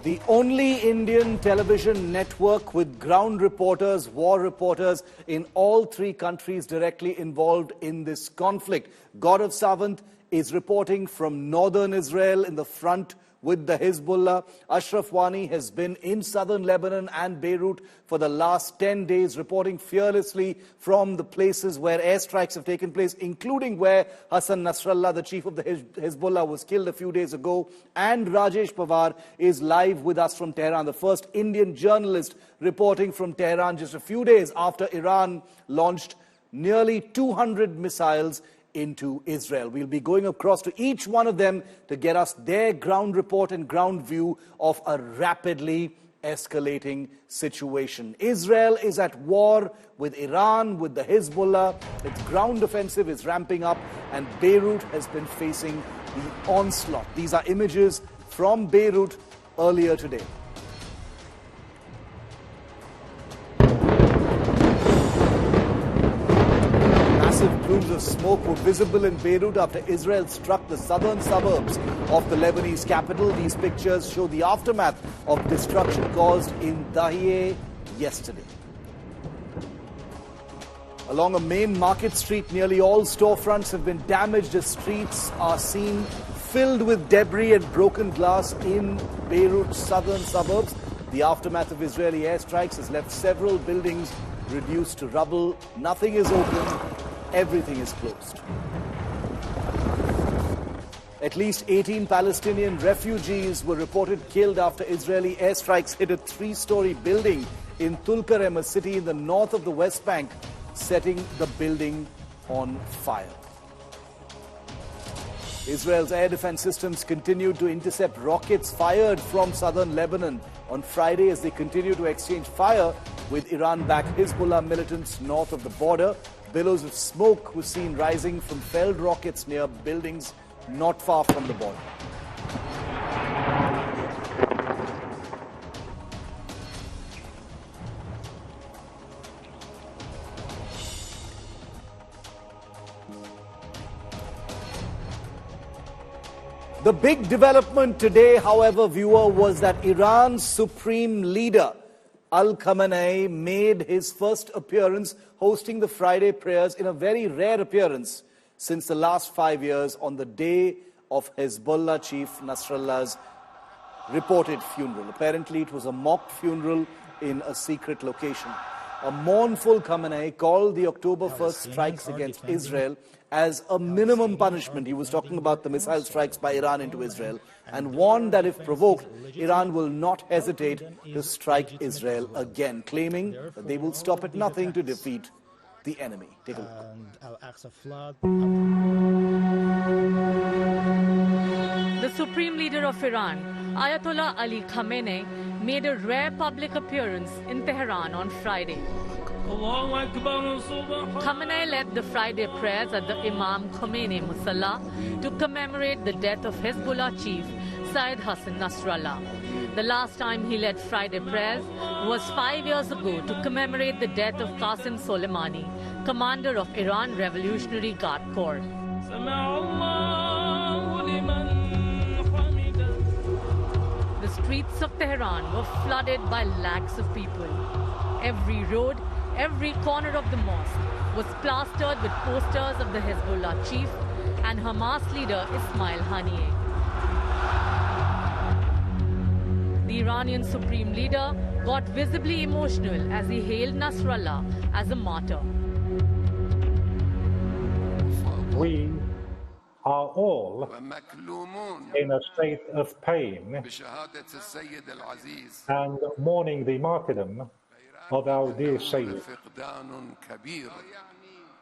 The only Indian television network with ground reporters, war reporters in all three countries directly involved in this conflict. Gaurav Sawant is reporting from northern Israel in the front with the Hezbollah. Ashraf Wani has been in southern Lebanon and Beirut for the last 10 days, reporting fearlessly from the places where airstrikes have taken place, including where Hassan Nasrallah, the chief of the Hezbollah, was killed a few days ago. And Rajesh Pawar is live with us from Tehran, the first Indian journalist reporting from Tehran just a few days after Iran launched nearly 200 missiles into Israel. We'll be going across to each one of them to get us their ground report and ground view of a rapidly escalating situation. Israel is at war with Iran, with the Hezbollah. Its ground offensive is ramping up, and Beirut has been facing the onslaught. These are images from Beirut earlier today. Massive plumes of smoke were visible in Beirut after Israel struck the southern suburbs of the Lebanese capital. These pictures show the aftermath of destruction caused in Dahieh yesterday. Along a main market street, nearly all storefronts have been damaged as streets are seen filled with debris and broken glass in Beirut's southern suburbs. The aftermath of Israeli airstrikes has left several buildings reduced to rubble. Nothing is open. Everything is closed. At least 18 Palestinian refugees were reported killed after Israeli airstrikes hit a three-story building in Tulkarem, a city in the north of the West Bank, setting the building on fire. Israel's air defense systems continued to intercept rockets fired from southern Lebanon on Friday as they continue to exchange fire with Iran-backed Hezbollah militants north of the border. Billows of smoke were seen rising from failed rockets near buildings not far from the border. The big development today, however, viewer, was that Iran's supreme leader, Khamenei, made his first appearance hosting the Friday prayers in a very rare appearance since the last 5 years on the day of Hezbollah chief Nasrallah's reported funeral. Apparently, it was a mock funeral in a secret location. A mournful Khamenei called the October 1st strikes against Israel as a minimum punishment. He was talking about the missile strikes by Iran into Israel and warned that if provoked, Iran will not hesitate to strike Israel again, claiming that they will stop at nothing to defeat the enemy. Take a look. The Supreme Leader of Iran, Ayatollah Ali Khamenei, made a rare public appearance in Tehran on Friday. Khamenei led the Friday prayers at the Imam Khamenei Musalla to commemorate the death of Hezbollah chief Sayyid Hassan Nasrallah. The last time he led Friday prayers was 5 years ago to commemorate the death of Qasem Soleimani, commander of Iran Revolutionary Guard Corps. The streets of Tehran were flooded by lakhs of people. Every road, every corner of the mosque was plastered with posters of the Hezbollah chief and Hamas leader Ismail Haniyeh. The Iranian supreme leader got visibly emotional as he hailed Nasrallah as a martyr. We are all in a state of pain and mourning the martyrdom of our dear Sayyid.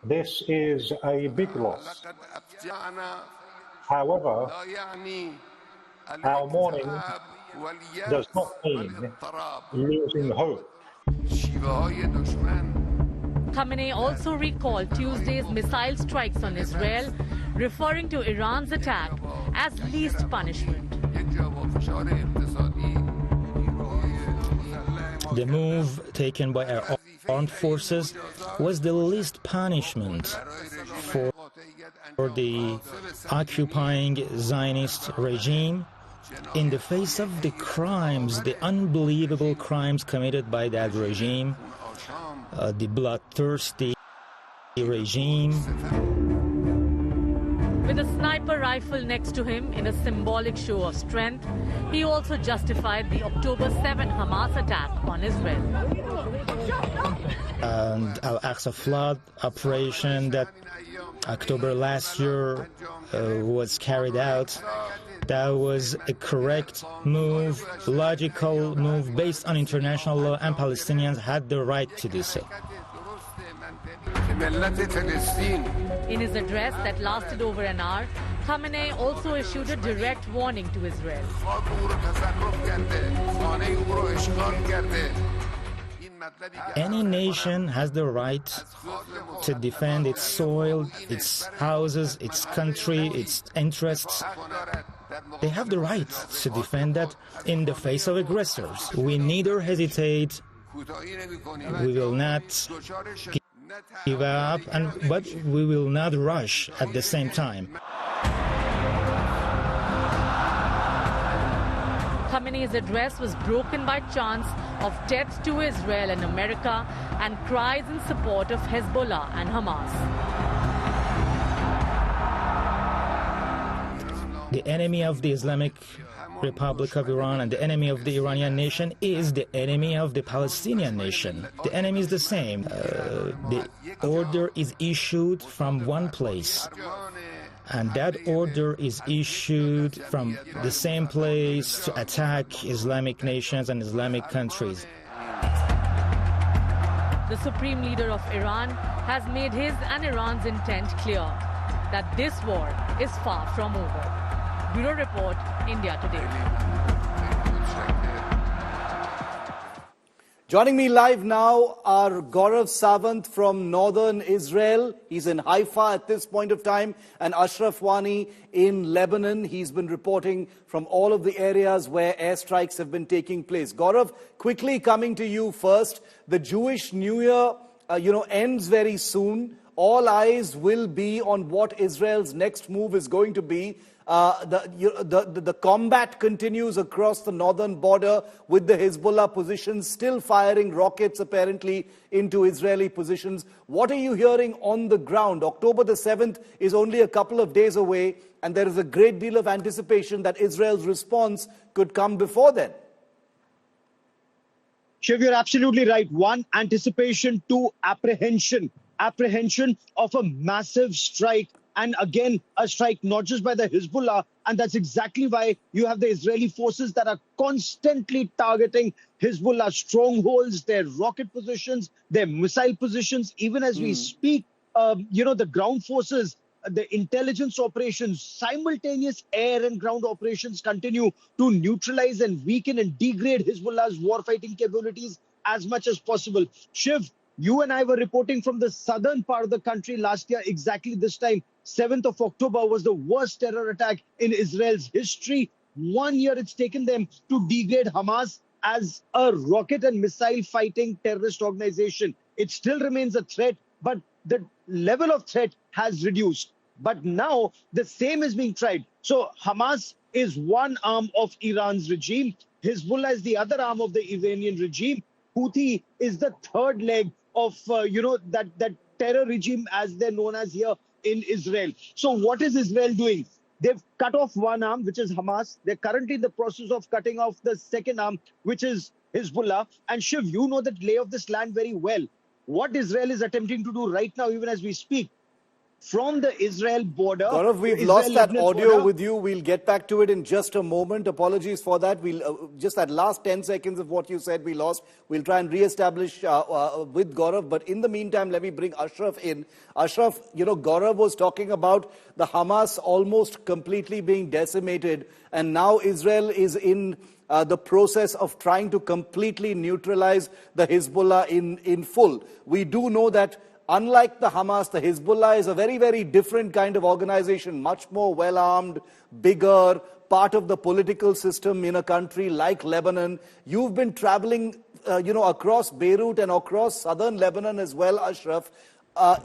This is a big loss. However, our mourning does not mean losing hope. Khamenei also recalled Tuesday's missile strikes on Israel, referring to Iran's attack as least punishment. The move taken by our armed forces was the least punishment for the occupying Zionist regime in the face of the crimes, the unbelievable crimes committed by that regime, the bloodthirsty regime. With a sniper rifle next to him in a symbolic show of strength, he also justified the October 7 Hamas attack on Israel. And Al-Aqsa flood operation that October last year was carried out, that was a correct move, logical move based on international law, and Palestinians had the right to do so. In his address that lasted over an hour, Khamenei also issued a direct warning to Israel. Any nation has the right to defend its soil, its houses, its country, its interests. They have the right to defend that in the face of aggressors. We neither hesitate, we will not give up, but we will not rush at the same time. Khamenei's address was broken by chants of death to Israel and America and cries in support of Hezbollah and Hamas. The enemy of the Islamic Republic of Iran and the enemy of the Iranian nation is the enemy of the Palestinian nation. The enemy is the same. The order is issued from one place, and that order is issued from the same place to attack Islamic nations and Islamic countries. The supreme leader of Iran has made his and Iran's intent clear, that this war is far from over. Bureau Report, India Today. Joining me live now are Gaurav Sawant from northern Israel. He's in Haifa at this point of time, and Ashraf Wani in Lebanon. He's been reporting from all of the areas where airstrikes have been taking place. Gaurav, quickly coming to you first. The Jewish New Year, ends very soon. All eyes will be on what Israel's next move is going to be. The combat continues across the northern border with the Hezbollah positions still firing rockets apparently into Israeli positions. What are you hearing on the ground? October the 7th is only a couple of days away, and there is a great deal of anticipation that Israel's response could come before then. Shiv, you're absolutely right. One, anticipation. Two, apprehension. Apprehension of a massive strike. And again, a strike not just by the Hezbollah, and that's exactly why you have the Israeli forces that are constantly targeting Hezbollah strongholds, their rocket positions, their missile positions. Even as we speak, the ground forces, the intelligence operations, simultaneous air and ground operations continue to neutralize and weaken and degrade Hezbollah's warfighting capabilities as much as possible. Shiv, you and I were reporting from the southern part of the country last year, exactly this time. 7th of October was the worst terror attack in Israel's history. 1 year it's taken them to degrade Hamas as a rocket and missile fighting terrorist organization. It still remains a threat, but the level of threat has reduced. But now the same is being tried. So Hamas is one arm of Iran's regime. Hezbollah is the other arm of the Iranian regime. Houthi is the third leg of, that terror regime as they're known as here in Israel. So what is Israel doing? They've cut off one arm, which is Hamas. They're currently in the process of cutting off the second arm, which is Hezbollah. And Shiv, you know the lay of this land very well. What Israel is attempting to do right now, even as we speak, from the Israel border. Gaurav, we've lost that audio with you. We'll get back to it in just a moment. Apologies for that. We'll just that last 10 seconds of what you said we lost. We'll try and re-establish with Gaurav. But in the meantime, let me bring Ashraf in. Ashraf, Gaurav was talking about the Hamas almost completely being decimated, and now Israel is in the process of trying to completely neutralize the Hezbollah in full. We do know that unlike the Hamas, the Hezbollah is a very, very different kind of organization, much more well-armed, bigger, part of the political system in a country like Lebanon. You've been traveling, across Beirut and across southern Lebanon as well, Ashraf.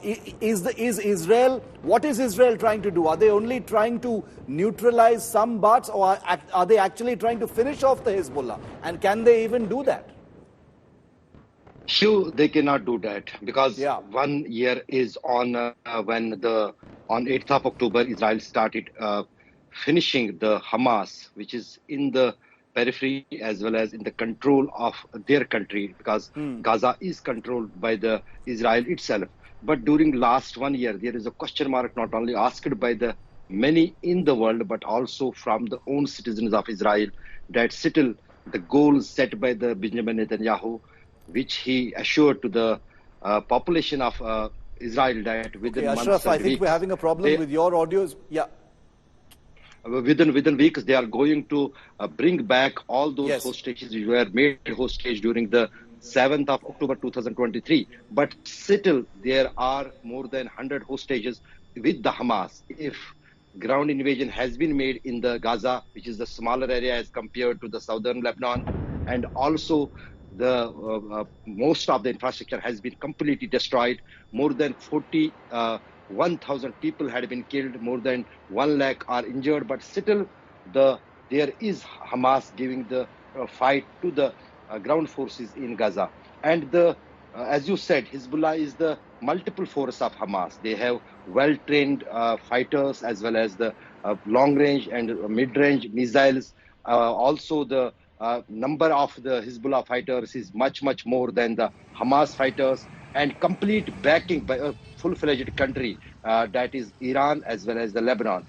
is Israel, what is Israel trying to do? Are they only trying to neutralize some parts, or are they actually trying to finish off the Hezbollah? And can they even do that? Sure, they cannot do that because 1 year is on on 8th of October, Israel started finishing the Hamas, which is in the periphery as well as in the control of their country, because Gaza is controlled by the Israel itself. But during last 1 year, there is a question mark not only asked by the many in the world, but also from the own citizens of Israel, that still the goals set by the Benjamin Netanyahu, which he assured to the population of Israel that within months Ashraf, and I think weeks, we're having a problem with your audios. Yeah. Within weeks, they are going to bring back all those Yes. hostages who were made hostage during the 7th of October 2023. But still, there are more than 100 hostages with the Hamas. If ground invasion has been made in the Gaza, which is the smaller area as compared to the southern Lebanon, and also the most of the infrastructure has been completely destroyed. More than 41,000 people had been killed, more than 1 lakh are injured, but still there is Hamas giving the fight to the ground forces in Gaza. And as you said, Hezbollah is the multiple force of Hamas. They have well-trained fighters as well as the long-range and mid-range missiles. Also, the number of the Hezbollah fighters is much more than the Hamas fighters, and complete backing by a full-fledged country that is Iran as well as the Lebanon.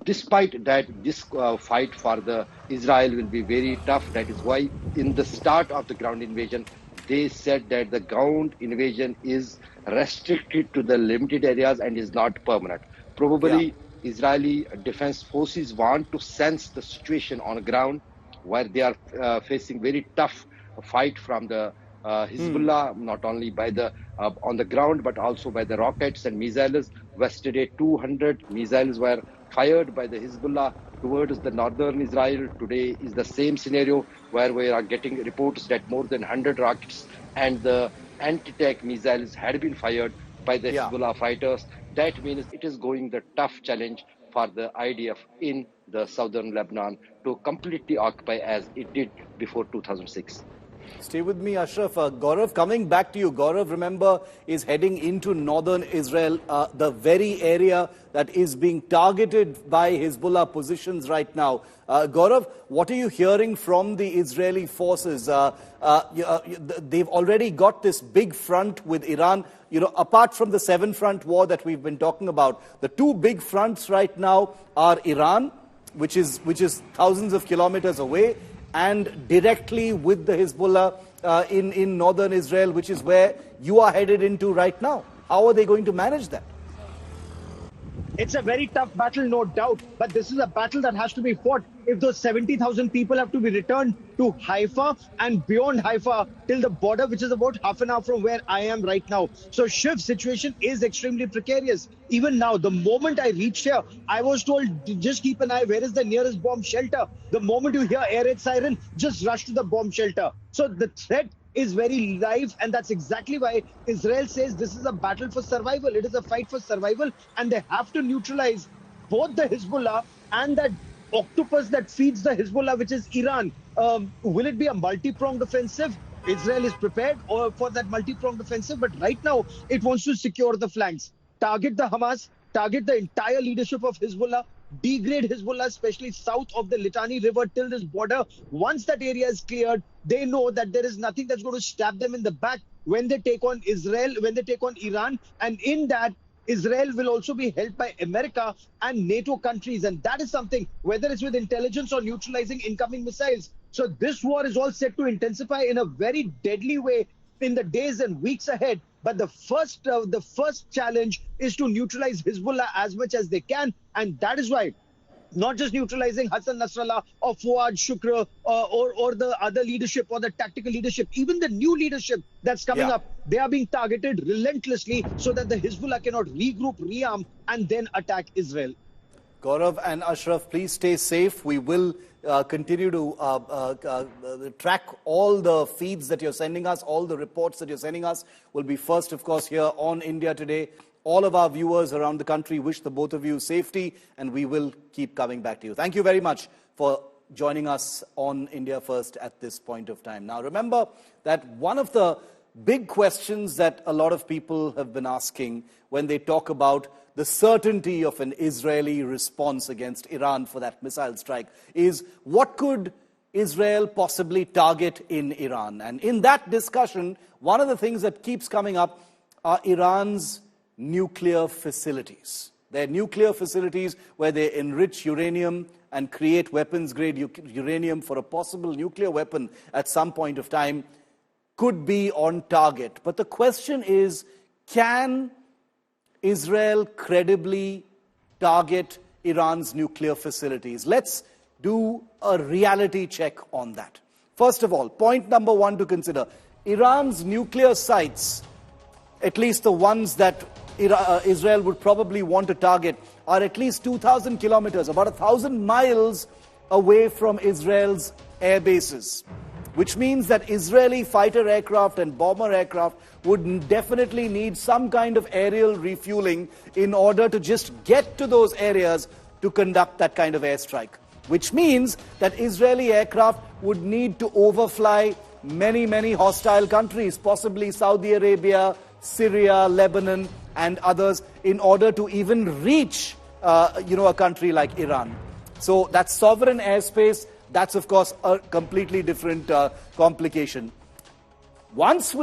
Despite that, this fight for the Israel will be very tough. That is why in the start of the ground invasion, they said that the ground invasion is restricted to the limited areas and is not permanent. Probably Israeli defense forces want to sense the situation on the ground, where they are facing very tough fight from the Hezbollah, not only by the on the ground, but also by the rockets and missiles. Yesterday, 200 missiles were fired by the Hezbollah towards the northern Israel. Today is the same scenario, where we are getting reports that more than 100 rockets and the anti-tank missiles had been fired by the Hezbollah fighters. That means it is going the tough challenge for the IDF in the southern Lebanon to completely occupy as it did before 2006. Stay with me, Ashraf. Gaurav, coming back to you. Gaurav, remember, is heading into northern Israel, the very area that is being targeted by Hezbollah positions right now. Gaurav, what are you hearing from the Israeli forces? They've already got this big front with Iran. You know, apart from the seven-front war that we've been talking about, the two big fronts right now are Iran, which is thousands of kilometers away, and directly with the Hezbollah in northern Israel, which is where you are headed into right now. How are they going to manage that? It's a very tough battle, no doubt, but this is a battle that has to be fought. If those 70,000 people have to be returned to Haifa and beyond Haifa till the border, which is about half an hour from where I am right now. So Shiv, situation is extremely precarious. Even now, the moment I reached here, I was told, just keep an eye, where is the nearest bomb shelter? The moment you hear air raid siren, just rush to the bomb shelter. So the threat is very live, and that's exactly why Israel says this is a battle for survival. It is a fight for survival, and they have to neutralize both the Hezbollah and that octopus that feeds the Hezbollah, which is Iran. Will it be a multi-pronged offensive? Israel is prepared for that multi-pronged offensive, but right now it wants to secure the flanks, target the Hamas, target the entire leadership of Hezbollah, degrade Hezbollah, especially south of the Litani River till this border. Once that area is cleared, they know that there is nothing that's going to stab them in the back when they take on Israel, when they take on Iran. And in that, Israel will also be helped by America and NATO countries. And that is something, whether it's with intelligence or neutralizing incoming missiles. So this war is all set to intensify in a very deadly way in the days and weeks ahead. But the first challenge is to neutralize Hezbollah as much as they can. And that is why not just neutralizing Hassan Nasrallah or Fuad Shukr or the other leadership or the tactical leadership, even the new leadership that's coming up, they are being targeted relentlessly so that the Hezbollah cannot regroup, rearm, and then attack Israel. Gaurav and Ashraf, please stay safe. We will continue to track all the feeds that you're sending us, all the reports that you're sending us. We'll be first, of course, here on India Today. All of our viewers around the country wish the both of you safety, and we will keep coming back to you. Thank you very much for joining us on India First at this point of time. Now, remember that one of the big questions that a lot of people have been asking when they talk about the certainty of an Israeli response against Iran for that missile strike is, what could Israel possibly target in Iran? And in that discussion, one of the things that keeps coming up are Iran's nuclear facilities. They're nuclear facilities where they enrich uranium and create weapons-grade uranium for a possible nuclear weapon at some point of time could be on target. But the question is, can Israel credibly target Iran's nuclear facilities? Let's do a reality check on that. First of all, point number one to consider, Iran's nuclear sites, at least the ones that Israel would probably want to target, are at least 2,000 kilometers, about 1,000 miles away from Israel's air bases, which means that Israeli fighter aircraft and bomber aircraft would definitely need some kind of aerial refueling in order to just get to those areas to conduct that kind of airstrike, which means that Israeli aircraft would need to overfly many, many hostile countries, possibly Saudi Arabia, Syria, Lebanon, and others, in order to even reach, a country like Iran. So that's sovereign airspace. That's, of course, a completely different complication. Let's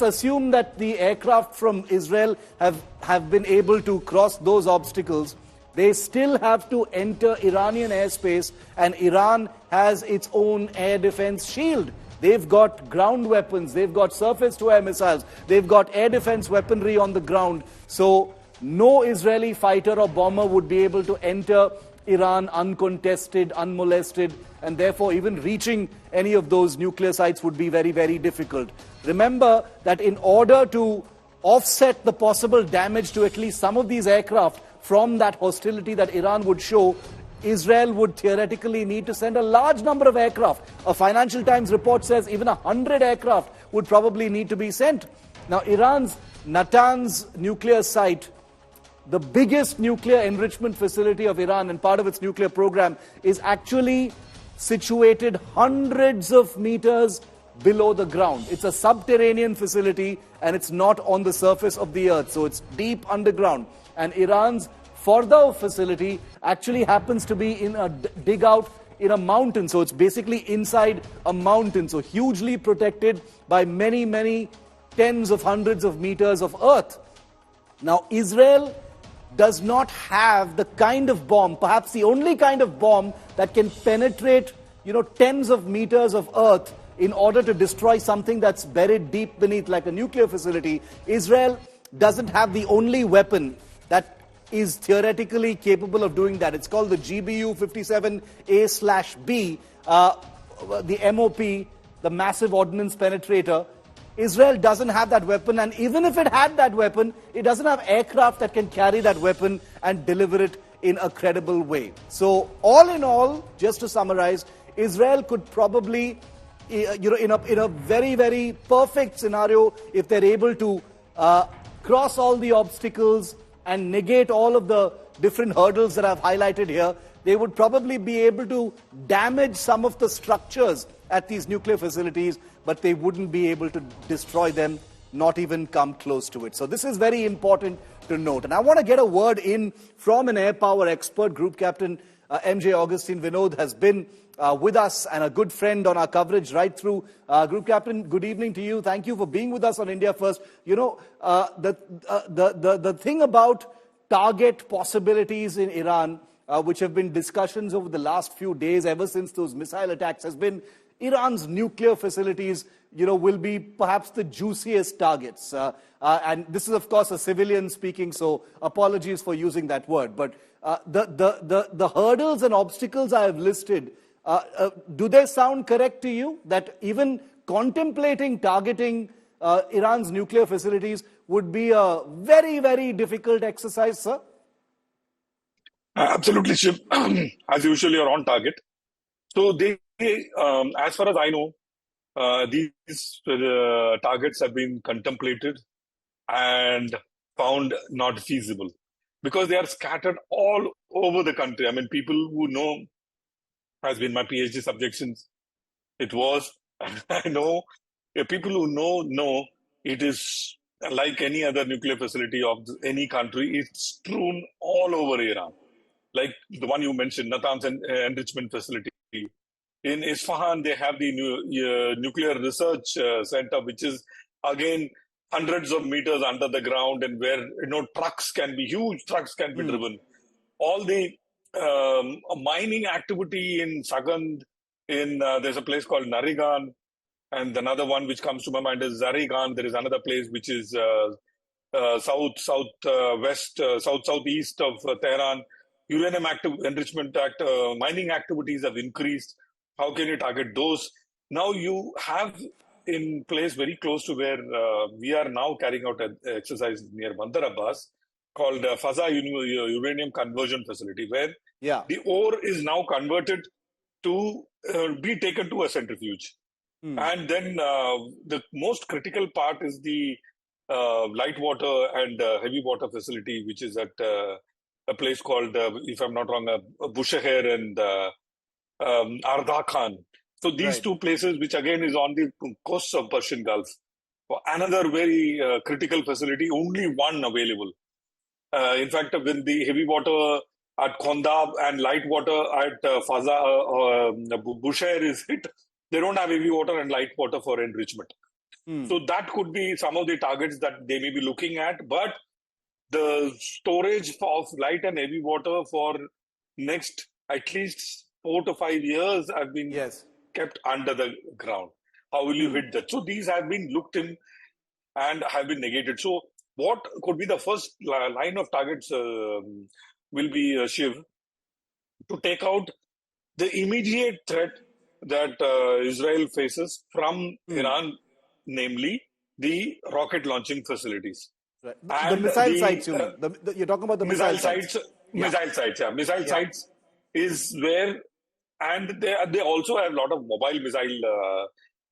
assume that the aircraft from Israel have been able to cross those obstacles. They still have to enter Iranian airspace, and Iran has its own air defense shield. They've got ground weapons, they've got surface-to-air missiles, they've got air defense weaponry on the ground. So no Israeli fighter or bomber would be able to enter Iran uncontested, unmolested, and therefore even reaching any of those nuclear sites would be very, very difficult. Remember that in order to offset the possible damage to at least some of these aircraft from that hostility that Iran would show, Israel would theoretically need to send a large number of aircraft. A Financial Times report says even 100 aircraft would probably need to be sent. Now, Iran's Natanz nuclear site, the biggest nuclear enrichment facility of Iran and part of its nuclear program, is actually situated hundreds of meters below the ground. It's a subterranean facility and it's not on the surface of the earth, so it's deep underground. And Iran's Fordow facility actually happens to be in a dig out in a mountain, so it's basically inside a mountain, so hugely protected by many, many tens of hundreds of meters of earth. Now, Israel does not have the kind of bomb, perhaps the only kind of bomb that can penetrate, tens of meters of earth in order to destroy something that's buried deep beneath, like a nuclear facility. Israel doesn't have the only weapon that is theoretically capable of doing that. It's called the GBU-57A/B, the MOP, the Massive Ordnance Penetrator. Israel doesn't have that weapon, and even if it had that weapon, it doesn't have aircraft that can carry that weapon and deliver it in a credible way. So all in all, just to summarize, Israel could probably, in a very, very perfect scenario, if they're able to cross all the obstacles and negate all of the different hurdles that I've highlighted here, they would probably be able to damage some of the structures at these nuclear facilities, but they wouldn't be able to destroy them, not even come close to it. So this is very important to note. And I want to get a word in from an air power expert. Group Captain MJ Augustine Vinod has been with us and a good friend on our coverage right through. Group Captain, good evening to you. Thank you for being with us on India First. The thing about target possibilities in Iran, which have been discussions over the last few days, ever since those missile attacks, has been Iran's nuclear facilities, will be perhaps the juiciest targets. And this is, of course, a civilian speaking, so apologies for using that word. But the hurdles and obstacles I have listed, do they sound correct to you? That even contemplating targeting Iran's nuclear facilities would be a very, very difficult exercise, sir? Absolutely, Shiv. As usual, you're on target. So as far as I know, these targets have been contemplated and found not feasible because they are scattered all over the country. I mean, people who know, has been my PhD subject since it was. I know people who know it is like any other nuclear facility of any country. It's strewn all over Iran, like the one you mentioned, Natanz enrichment facility. In Isfahan, they have the nuclear research center, which is again hundreds of meters under the ground, and where huge trucks can be driven. All the mining activity in Sagand, there's a place called Narigan, and another one which comes to my mind is Zarigan. There is another place which is southeast of Tehran. Uranium enrichment mining activities have increased. How can you target those? Now you have in place very close to where we are now carrying out an exercise near Bandar Abbas called Faza Uranium Conversion Facility, where the ore is now converted to be taken to a centrifuge. And then the most critical part is the light water and heavy water facility, which is at a place called, if I'm not wrong, Bushehr and Arda Khan. So these two places, which again is on the coast of Persian Gulf, another very critical facility, only one available. In fact, when the heavy water at Khondab and light water at Bushehr is hit, they don't have heavy water and light water for enrichment. So that could be some of the targets that they may be looking at. But the storage of light and heavy water for next at least 4 to 5 years have been kept under the ground. How will you hit that? So these have been looked in and have been negated. So what could be the first line of targets will be, Shiv, to take out the immediate threat that Israel faces from Iran, namely the rocket launching facilities. Right. The missile sites, you mean? You're talking about the missile sites. Missile sites is where, and they also have a lot of mobile missile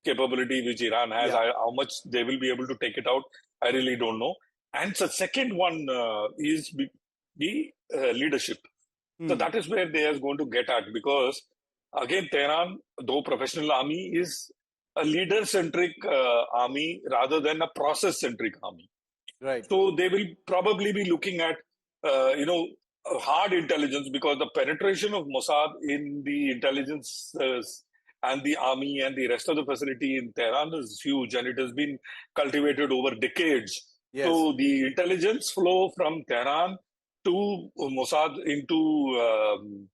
capability which Iran has. How much they will be able to take it out, I really don't know. And the second one is the leadership. So that is where they are going to get at, because again, Tehran, though professional army, is a leader-centric army rather than a process-centric army. Right. So they will probably be looking at, hard intelligence, because the penetration of Mossad in the intelligence and the army and the rest of the facility in Tehran is huge, and it has been cultivated over decades. Yes. So the intelligence flow from Tehran to Mossad into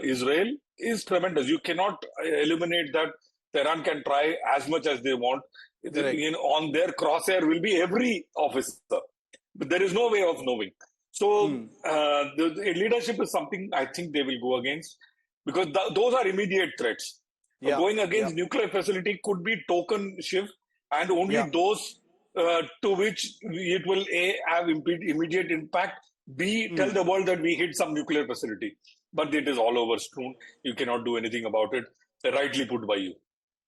Israel is tremendous. You cannot eliminate that. Tehran can try as much as they want. On their crosshair will be every officer, but there is no way of knowing. So the leadership is something I think they will go against, because those are immediate threats. Going against nuclear facility could be token shift, and only those to which it will have immediate impact, tell the world that we hit some nuclear facility. But it is all over strewn. You cannot do anything about it. Rightly put by you.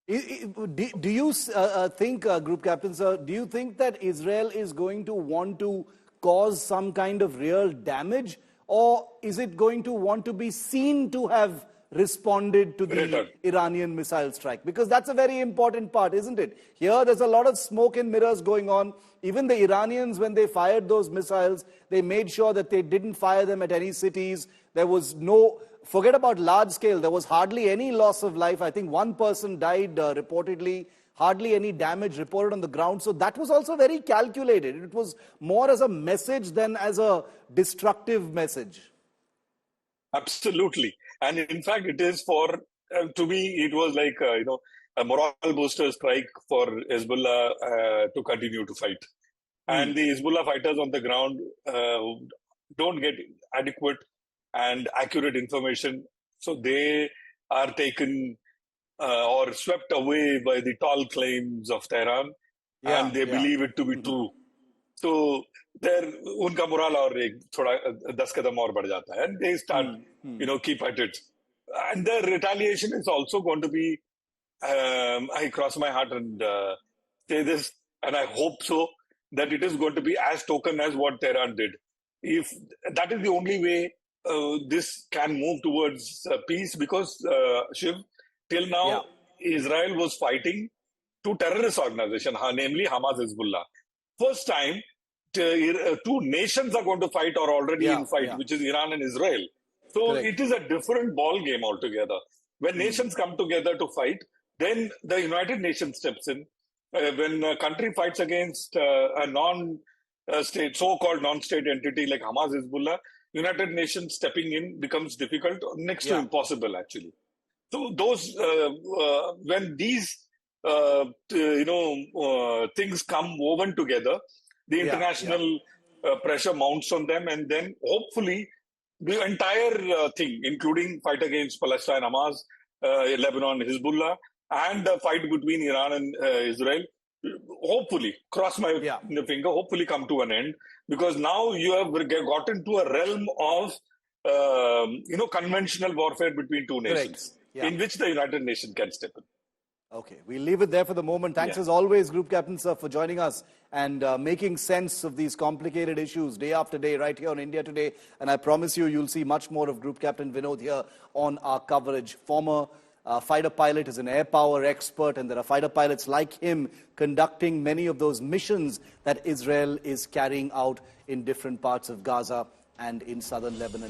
Do you think, Group Captain Sir, do you think that Israel is going to want to cause some kind of real damage, or is it going to want to be seen to have responded to the Iranian missile strike? Because that's a very important part, isn't it? Here, there's a lot of smoke and mirrors going on. Even the Iranians, when they fired those missiles, they made sure that they didn't fire them at any cities. There was no... Forget about large scale. There was hardly any loss of life. I think one person died reportedly. Hardly any damage reported on the ground. So that was also very calculated. It was more as a message than as a destructive message. Absolutely. And in fact, it is to me, it was like, a morale booster strike for Hezbollah to continue to fight. And the Hezbollah fighters on the ground don't get adequate and accurate information. So they are taken or swept away by the tall claims of Tehran, and they believe it to be true. So there, उनका moral और एक थोड़ा 10 कदम और बढ़ जाता है, and they start, keep at it. And the retaliation is also going to be, I cross my heart and say this, and I hope so, that it is going to be as token as what Tehran did. If that is the only way this can move towards peace, because Shiv, till now, Israel was fighting two terrorist organizations, namely Hamas, Hezbollah. First time, two nations are going to fight or already in fight, which is Iran and Israel. So it is a different ball game altogether. When nations come together to fight, then the United Nations steps in. When a country fights against a non-state, so-called non-state entity like Hamas, Hezbollah, United Nations stepping in becomes difficult, next to impossible, actually. So those, when these, things come woven together, the international pressure mounts on them, and then hopefully the entire thing, including fight against Palestine, Hamas, Lebanon, Hezbollah, and the fight between Iran and Israel, hopefully, cross my finger, hopefully come to an end, because now you have gotten to a realm of, conventional warfare between two nations, in which the United Nations can step in. Okay, we'll leave it there for the moment. Thanks as always, Group Captain Sir, for joining us and making sense of these complicated issues day after day right here on India Today. And I promise you, you'll see much more of Group Captain Vinod here on our coverage. Former fighter pilot, is an air power expert, and there are fighter pilots like him conducting many of those missions that Israel is carrying out in different parts of Gaza and in southern Lebanon.